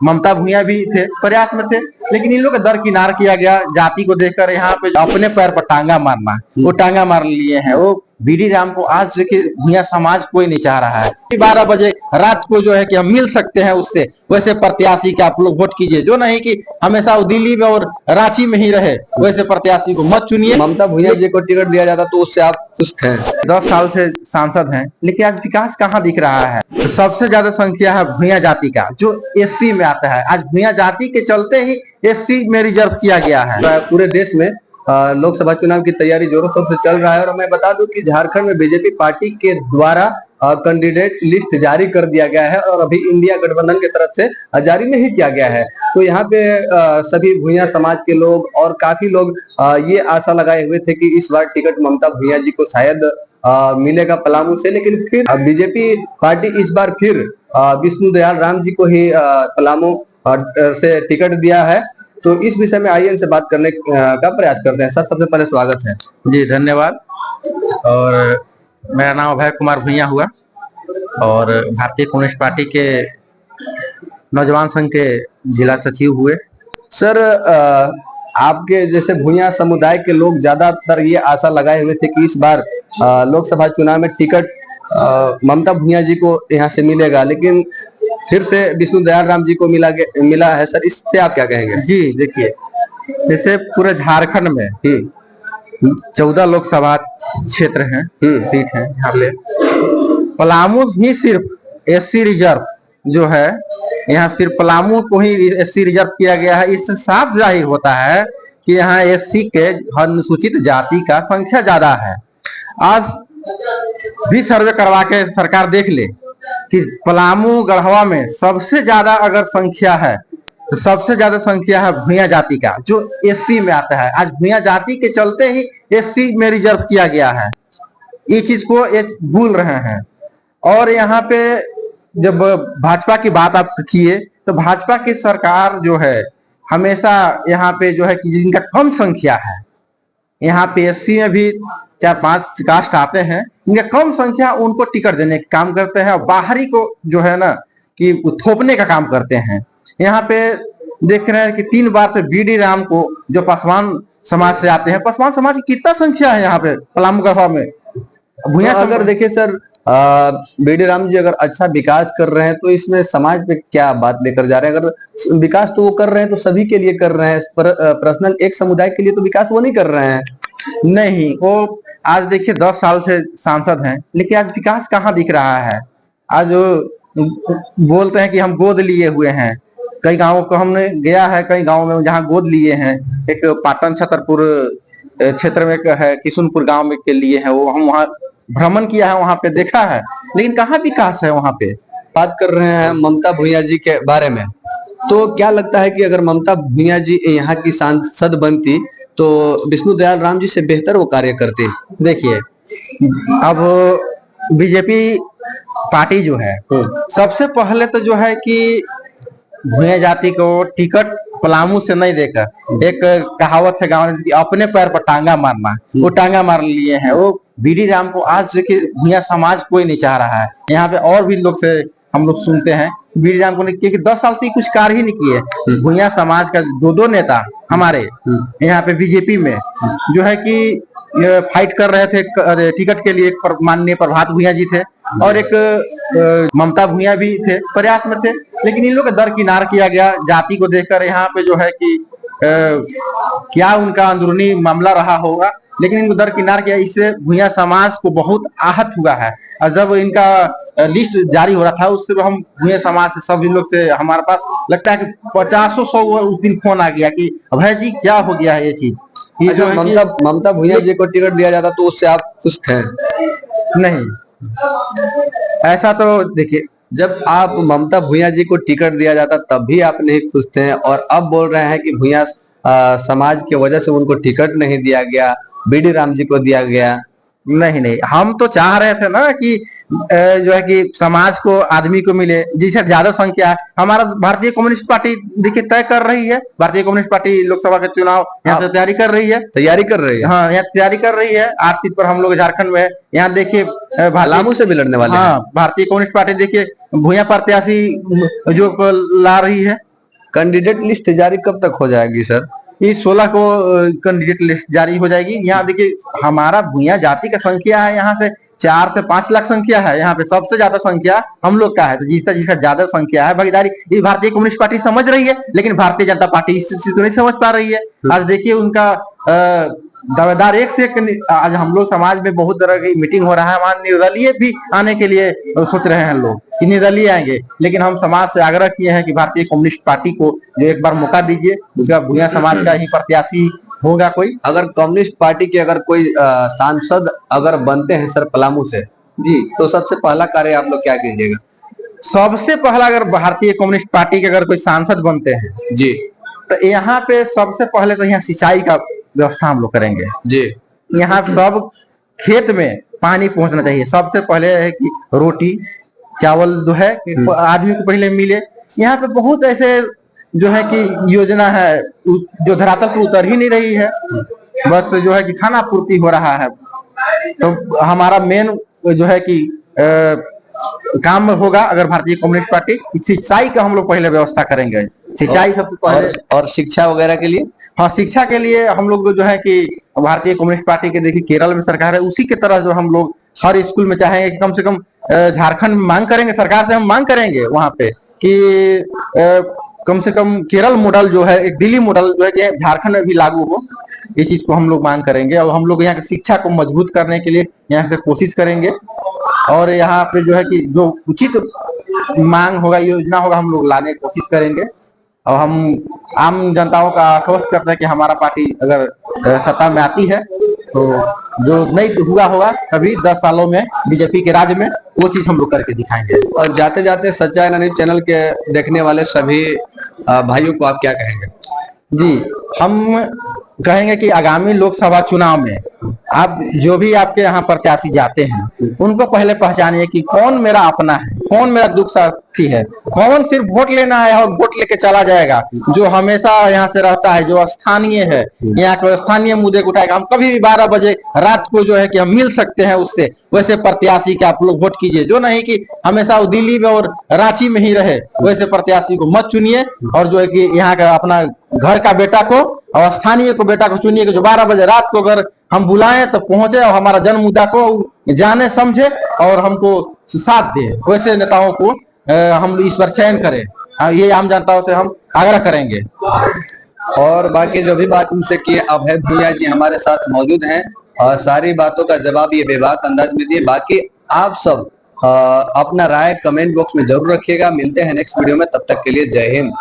ममता भूया भी थे, प्रयास में थे, लेकिन इन लोग का दरकिनार किया गया। जाति को देखकर यहाँ पे अपने पैर पर टांगा मारना, वो टांगा मार लिए हैं। वो बीडी राम को आज के भूया समाज कोई नहीं चाह रहा है। 12 बजे रात को जो है कि हम मिल सकते हैं उससे, वैसे प्रत्याशी के आप लोग वोट कीजिए, जो नहीं कि हमेशा वो दिल्ली में और रांची में ही रहे, वैसे प्रत्याशी को मत चुनिए। ममता भूया जी को टिकट दिया जाता तो उससे आप खुश थे? 10 साल से सांसद हैं, लेकिन आज विकास कहाँ दिख रहा है? तो सबसे ज्यादा संख्या है भूया जाति का, जो एससी में आता है। आज भूया जाति के चलते ही एससी में रिजर्व किया गया है। पूरे देश में लोकसभा चुनाव की तैयारी जोरों शोर से चल रहा है और मैं बता दूं कि झारखंड में बीजेपी पार्टी के द्वारा कैंडिडेट लिस्ट जारी कर दिया गया है और अभी इंडिया गठबंधन की तरफ से जारी नहीं किया गया है। तो यहाँ पे सभी भूया समाज के लोग और काफी लोग ये आशा लगाए हुए थे कि इस बार टिकट ममता भूया जी को शायद मिलेगा पलामू से, लेकिन फिर बीजेपी पार्टी इस बार फिर विष्णु दयाल राम जी को ही पलामू से टिकट दिया है। तो इस विषय में आइए इनसे बात करने का प्रयास करते हैं। सर, सबसे पहले स्वागत है। जी धन्यवाद। और मेरा नाम अभय कुमार भूया हुआ और भारतीय कम्युनिस्ट पार्टी के नौजवान संघ के जिला सचिव हुए। सर, आपके जैसे भूया समुदाय के लोग ज्यादातर ये आशा लगाए हुए थे कि इस बार लोकसभा चुनाव में टिकट ममता भूया जी को यहाँ से मिलेगा, लेकिन फिर से विष्णु दयाल राम जी को मिला है। सर, इस पे आप क्या कहेंगे? जी देखिए, जैसे पूरे झारखंड में 14 लोकसभा क्षेत्र हैं, सीट हैं। यहाँ पे पलामू ही सिर्फ एससी रिजर्व जो है, यहाँ सिर्फ पलामू को ही एससी रिजर्व किया गया है। इससे साफ जाहिर होता है कि यहाँ एससी के अनुसूचित जाति का संख्या ज्यादा है। आज भी सर्वे करवा के सरकार देख ले कि पलामू गढ़वा में सबसे ज्यादा अगर संख्या है तो सबसे ज्यादा संख्या है भूया जाति का, जो एससी में आता है। आज भूया जाति के चलते ही एससी में रिजर्व किया गया है। ये चीज को भूल रहे हैं। और यहाँ पे जब भाजपा की बात आप किए तो भाजपा की सरकार जो है हमेशा यहाँ पे जो है कि जिनका कम संख्या है, यहाँ पे एससी में भी 4-5 कास्ट आते हैं, इनका कम संख्या, उनको टिकट देने का काम करते हैं और बाहरी को जो है ना कि थोपने का काम करते हैं। यहाँ पे देख रहे हैं कि 3 बार से बीडी राम को, जो पासवान समाज से आते हैं, पासवान समाज की कितना संख्या है यहाँ पे पलामू गढ़वा में। भूया अगर देखिए सर, बीडी राम जी अगर अच्छा विकास कर रहे हैं तो इसमें समाज पे क्या बात लेकर जा रहे हैं? अगर विकास तो वो कर रहे हैं तो सभी के लिए कर रहे हैं, पर पर्सनल एक समुदाय के लिए तो विकास वो नहीं कर रहे हैं। नहीं, वो आज देखिए 10 साल से सांसद हैं, लेकिन आज विकास कहाँ दिख रहा है? आज बोलते हैं कि हम गोद लिए हुए हैं। कई गांवों को हमने गया है, कई गांवों में जहाँ गोद लिए हैं। एक पाटन छतरपुर क्षेत्र में है, किशुनपुर गांव में के लिए है, वो हम वहाँ भ्रमण किया है, वहां पे देखा है, लेकिन कहाँ विकास है वहां पे। बात कर रहे हैं ममता भूया जी के बारे में, तो क्या लगता है कि अगर ममता भूया जी यहाँ की सांसद बनती तो विष्णु दयाल राम जी से बेहतर वो कार्य करती? देखिए, अब बीजेपी पार्टी जो है, सबसे पहले तो जो है कि भूया जाति को टिकट पलामू से नहीं देकर, एक कहावत है गांव में, अपने पैर पर टांगा मारना, वो टांगा मार लिए हैं। वो बीडी राम को आज के भूया समाज कोई नहीं चाह रहा है। यहाँ पे और भी लोग से हम लोग सुनते हैं बीडी राम को, क्योंकि 10 साल से कुछ कार्य ही नहीं किए। भूया समाज का 2 नेता हमारे यहाँ पे बीजेपी में जो है कि फाइट कर रहे थे टिकट के लिए। एक माननीय प्रभात भूया जी थे और एक ममता भूया भी थे, प्रयास में थे, लेकिन इन लोग का दरकिनार किया गया। जाति को देखकर यहाँ पे जो है कि क्या उनका अंदरूनी मामला रहा होगा, लेकिन इनको दरकिनार किया। इससे भूया समाज को बहुत आहत हुआ है। और जब इनका लिस्ट जारी हो रहा था, उससे हम भूया समाज से सभी लोग से हमारे पास लगता है कि 50-100 उस दिन फोन आ गया कि अभय जी क्या हो गया है ये चीज। ये जो ममता भूया जी को टिकट दिया जाता तो उससे आप खुश थे? नहीं, ऐसा तो देखिए, जब आप ममता भूया जी को टिकट दिया जाता तब भी आप नहीं खुश थे और अब बोल रहे हैं कि भूया समाज की वजह से उनको टिकट नहीं दिया गया, बीडी राम जी को दिया गया। नहीं, हम तो चाह रहे थे ना कि जो है कि समाज को, आदमी को मिले जिसे ज्यादा संख्या है। हमारा भारतीय कम्युनिस्ट पार्टी देखिए तय कर रही है, भारतीय कम्युनिस्ट पार्टी लोकसभा के चुनाव यहाँ से तैयारी कर रही है। हाँ, यहाँ तैयारी कर रही है। 8 सीट पर हम लोग झारखंड में है। यहाँ देखिए पलामू से भी लड़ने वाले। हाँ, भारतीय कम्युनिस्ट पार्टी देखिए भूया प्रत्याशी जो ला रही है, कैंडिडेट लिस्ट जारी कब तक हो जाएगी सर? ये 16 को कैंडिडेट लिस्ट जारी हो जाएगी। यहाँ देखिए हमारा भूया जाति का संख्या है, यहाँ से 4 से 5 लाख संख्या है, यहाँ पे सबसे ज्यादा संख्या हम लोग का है। तो जिसका जिसका ज्यादा संख्या है भागीदारी, ये भारतीय कम्युनिस्ट पार्टी समझ रही है, लेकिन भारतीय जनता पार्टी इस चीज को नहीं समझ पा रही है। आज देखिए उनका दावेदार एक से एक, आज हम लोग समाज में बहुत तरह की मीटिंग हो रहा है, वहां निर्दलीय भी आने के लिए सोच रहे हैं लोग कि निर्दलीय आएंगे, लेकिन हम समाज से आग्रह किए हैं कि भारतीय कम्युनिस्ट पार्टी को जो एक बार मौका दीजिए, उसका भूया समाज का ही प्रत्याशी होगा कोई। अगर कम्युनिस्ट पार्टी के अगर कोई सांसद अगर बनते हैं सर पलामू से जी, तो सबसे पहला कार्य आप लोग क्या कीजिएगा? सबसे पहला अगर भारतीय कम्युनिस्ट पार्टी के अगर कोई सांसद बनते हैं जी, तो यहाँ पे सबसे पहले तो यहाँ सिंचाई का व्यवस्था हम लोग करेंगे जी। यहाँ सब खेत में पानी पहुंचना चाहिए। सबसे पहले है कि रोटी चावल जो है कि आदमी को पहले मिले। यहाँ पे बहुत ऐसे जो है कि योजना है जो धरातल पर उतर ही नहीं रही है, बस जो है कि खाना पूर्ति हो रहा है। तो हमारा मेन जो है कि काम होगा अगर भारतीय कम्युनिस्ट पार्टी, सिंचाई का हम लोग पहले व्यवस्था करेंगे। सिंचाई सबसे पहले और शिक्षा वगैरह के लिए, हाँ शिक्षा के लिए हम लोग जो है कि भारतीय कम्युनिस्ट पार्टी के देखिए केरल में सरकार है, उसी के तरह जो हम लोग हर स्कूल में चाहेंगे कि कम से कम झारखंड में मांग करेंगे, सरकार से हम मांग करेंगे वहां पे कि कम से कम केरल मॉडल जो है, एक दिल्ली मॉडल जो है कि झारखंड में भी लागू हो, इस चीज को हम लोग मांग करेंगे। और हम लोग यहाँ की शिक्षा को मजबूत करने के लिए यहाँ से कोशिश करेंगे, और यहाँ पे जो है कि जो उचित मांग होगा, योजना होगा, हम लोग लाने की कोशिश करेंगे। और हम आम जनताओं का आश्वस्त करते हैं कि हमारा पार्टी अगर सत्ता में आती है तो जो नहीं हुआ होगा अभी 10 सालों में बीजेपी के राज में, वो चीज हम लोग करके दिखाएंगे। और जाते जाते सच्चा न्यूज़ चैनल के देखने वाले सभी भाइयों को आप क्या कहेंगे? जी, हम कहेंगे कि आगामी लोकसभा चुनाव में आप जो भी आपके यहाँ प्रत्याशी जाते हैं उनको पहले पहचानिए कि कौन मेरा अपना है, कौन मेरा दुख साथी है, कौन सिर्फ वोट लेना है और वोट लेके चला जाएगा, जो हमेशा यहाँ से रहता है, जो स्थानीय है, यहाँ के स्थानीय मुद्दे को उठाएगा। हम कभी भी 12 बजे रात को जो है कि हम मिल सकते हैं उससे, वैसे प्रत्याशी के आप लोग वोट कीजिए। जो नहीं कि हमेशा वो दिल्ली में और रांची में ही रहे, वैसे प्रत्याशी को मत चुनिए। और जो है कि यहाँ का अपना घर का बेटा को और स्थानीय को बेटा को चुनिए कि जो 12 बजे रात को अगर हम बुलाएं तो पहुंचे और हमारा जन मुद्दा को जाने समझे और हमको साथ दे। वैसे नेताओं को हम इस बार चयन करें, ये आम जनताओं से हम आग्रह करेंगे। और बाकी जो भी बात उनसे किए, अभय भूया जी हमारे साथ मौजूद हैं और सारी बातों का जवाब ये बेबाक अंदाज में दिए। बाकी आप सब अपना राय कमेंट बॉक्स में जरूर रखिएगा। मिलते हैं नेक्स्ट वीडियो में, तब तक के लिए जय हिंद।